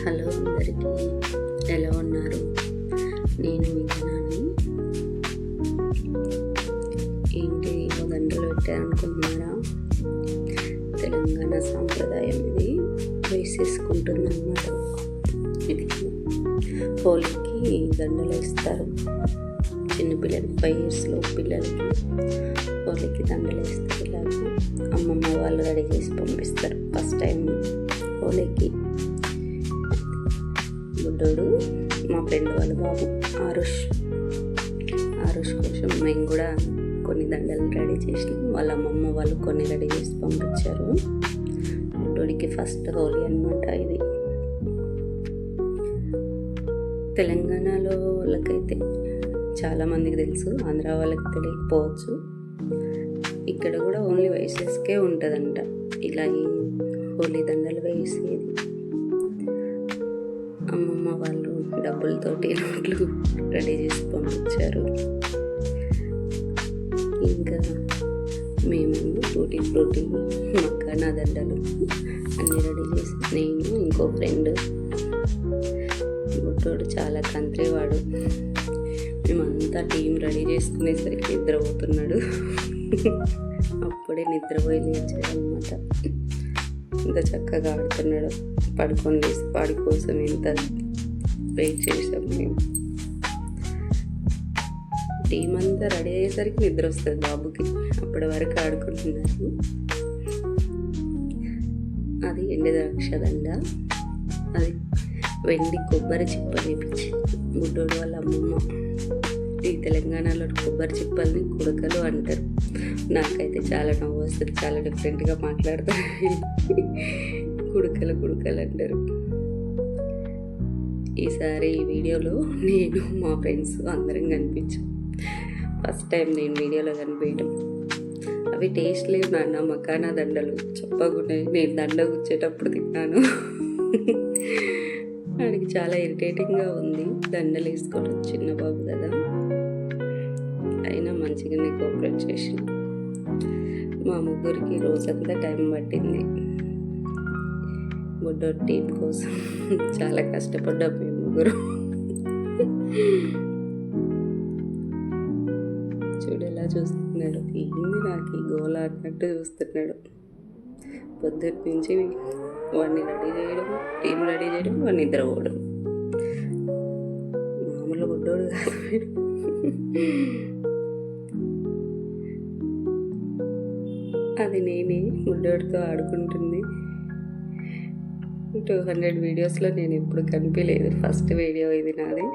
Hello అందరికీ, ఎలా ఉన్నారు? నేను విజయనాని. ఏంటి దండలు పెట్టారనుకుంటున్నారా? తెలంగాణ సాంప్రదాయం ఇది. వేసేసుకుంటుంది అన్నమాట. ఇది హోలీకి దండలు వేస్తారు. చిన్నపిల్లలు 5 years పిల్లలకి హోలీకి దండలు వేస్తారు. ఇలాగే అమ్మమ్మ వాళ్ళు రెడీ చేసి పంపిస్తారు. ఫస్ట్ టైం హోలీకి బుడ్డోడు, మా ఫ్రెండ్ వాళ్ళ బాబు ఆరుష్ కోసం మేము కూడా కొన్ని దండలు రెడీ చేసినాం. వాళ్ళ అమ్మమ్మ వాళ్ళు కొన్ని రెడీ చేసి పంపించారు. బుడ్డోడికి ఫస్ట్ హోలీ అన్నమాట ఇది. తెలంగాణలో వాళ్ళకైతే చాలామందికి తెలుసు, ఆంధ్ర వాళ్ళకి తెలియకపోవచ్చు. ఇక్కడ కూడా ఓన్లీ వయసెస్కే ఉంటుందంట ఇలా ఈ హోలీ దండలు వేసేది. అమ్మమ్మ వాళ్ళు డబ్బులతోటి నోట్లు రెడీ చేసి పంపించారు. ఇంకా మేము టూటీ ఫ్రూటీ మక్కానా దండలు అన్నీ రెడీ చేసి, నేను ఇంకో ఫ్రెండ్, బుట్టోడు చాలా కంత్రివాడు. మేమంతా టీం రెడీ చేసుకునేసరికి నిద్రపోతున్నాడు. అప్పుడే నిద్రపోయి లేచాడు అనమాట. ఇంత చక్కగా ఆడుతున్నాడు. పడుకొని లేసి వాడి కోసం ఎంత వెయిట్ చేసాం మేము. టీం అంతా రెడీ అయ్యేసరికి నిద్ర వస్తుంది బాబుకి. అప్పటి వరకు ఆడుకుంటున్నారు. అది ఎండు ద్రాక్ష దండ, అది వెండి కొబ్బరి చిప్పలు ఇప్పించింది బుడ్డోడు వాళ్ళ అమ్మమ్మ. ఈ తెలంగాణలో కొబ్బరి చిప్పల్ని కుడకలు అంటారు. నాకైతే చాలా నవ్వు వస్తుంది, చాలా డిఫరెంట్గా మాట్లాడతారు. కుడకలు అంటారు. ఈసారి ఈ వీడియోలో నేను మా ఫ్రెండ్స్ అందరం కనిపించాం. ఫస్ట్ టైం నేను వీడియోలో కనిపించడం. అవి టేస్ట్ లేవు నాన్న, మకానా దండలు చెప్పకున్నాయి. నేను దండ కూర్చేటప్పుడు తిన్నాను. వాడికి చాలా ఇరిటేటింగ్గా ఉంది దండలు వేసుకోవడం. చిన్న బాబు కదా, అయినా మంచిగానే కోఆపరేట్ చేసి. మా ముగ్గురికి రోజంతా టైం పట్టింది. బుడ్డో టీం కోసం చాలా కష్టపడ్డాం మేము ముగ్గురు. చూడు ఎలా చూస్తున్నాడు, ఏంది నాకు ఈ గోల అన్నట్టు చూస్తున్నాడు. పొద్దుటి నుంచి వాడిని రెడీ చేయడం, టీం రెడీ చేయడం, వాడిని నిద్రపోవడం. మామూలు బుడ్డోడు కాదు. అది నేనే బుడ్డోడితో ఆడుకుంటుంది. 200 వీడియోస్లో నేను ఎప్పుడు కనిపించలేదు. ఫస్ట్ వీడియో ఇది నాది.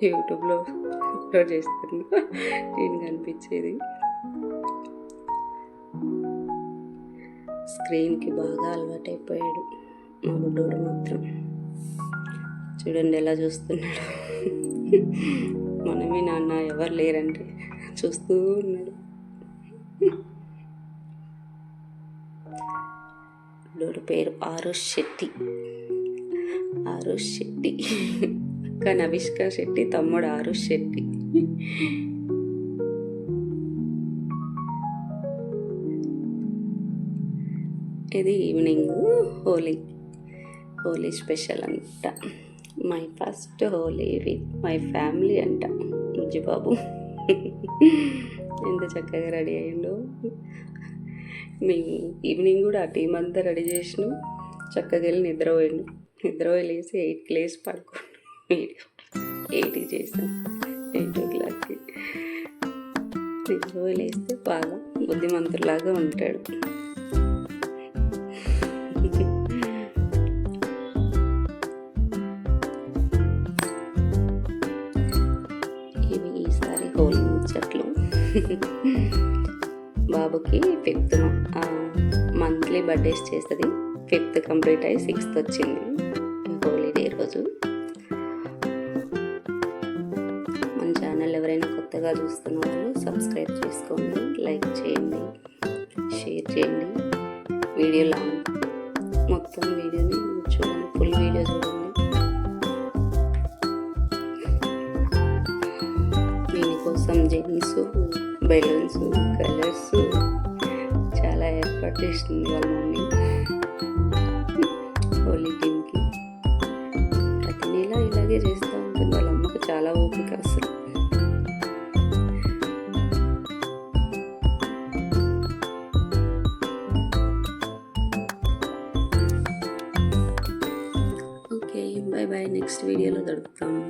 యూట్యూబ్లో అప్లోడ్ చేస్తున్నా నేను కనిపించేది. స్క్రీన్కి బాగా అలవాటైపోయాడు మా బుడ్డోడు మాత్రం. చూడండి ఎలా చూస్తున్నాడు. మనమే నాన్న ఎవరు లేరంటే చూస్తూ ఉన్నాడు. బుడ్డోడు పేరు ఆరుష్ శెట్టి. అక్క నవిష్క శెట్టి, తమ్ముడు ఆరుష్ శెట్టి. ఇది ఈవినింగ్ హోలీ స్పెషల్ అంట. My first Holi with my family అంట బుజ్జిబాబు. ఎంత చక్కగా రెడీ అయ్యిండో. మేము ఈవినింగ్ కూడా ఆ టీం అంతా రెడీ చేసినాం. చక్కగా వెళ్ళి నిద్రపోయి లేసి 8కి లేచి పడుకోండి. 8కి చేసాం, 8 o'clockకి నిద్రపోయి లేస్తే బాగా బుద్ధిమంతులాగా ఉంటాడు. ఇవి ఈసారి హోలీ ముచ్చట్లు. బాబుకి 5th మంత్లీ బర్త్డేస్ చేస్తుంది. 5th కంప్లీట్ అయ్యి 6th వచ్చింది హోలీడే రోజు. మన ఛానల్ ఎవరైనా కొత్తగా చూస్తున్న వాళ్ళు సబ్స్క్రైబ్ చేసుకోండి, లైక్ చేయండి, షేర్ చేయండి. వీడియోలో మొత్తం వీడియోని చూడండి, ఫుల్ వీడియో చూడండి. దీనికోసం జెమ్స్, బెలూన్స్, కలర్స్ చాలా ఏర్పాటు చేసింది వాళ్ళ మమ్మీ హోలీ టీమ్కి. ఇలాగే చేస్తూ ఉంటుంది. వాళ్ళ అమ్మకు చాలా ఓపిక అసలు. Okay, bye bye. నెక్స్ట్ వీడియోలో దొరుకుతాము.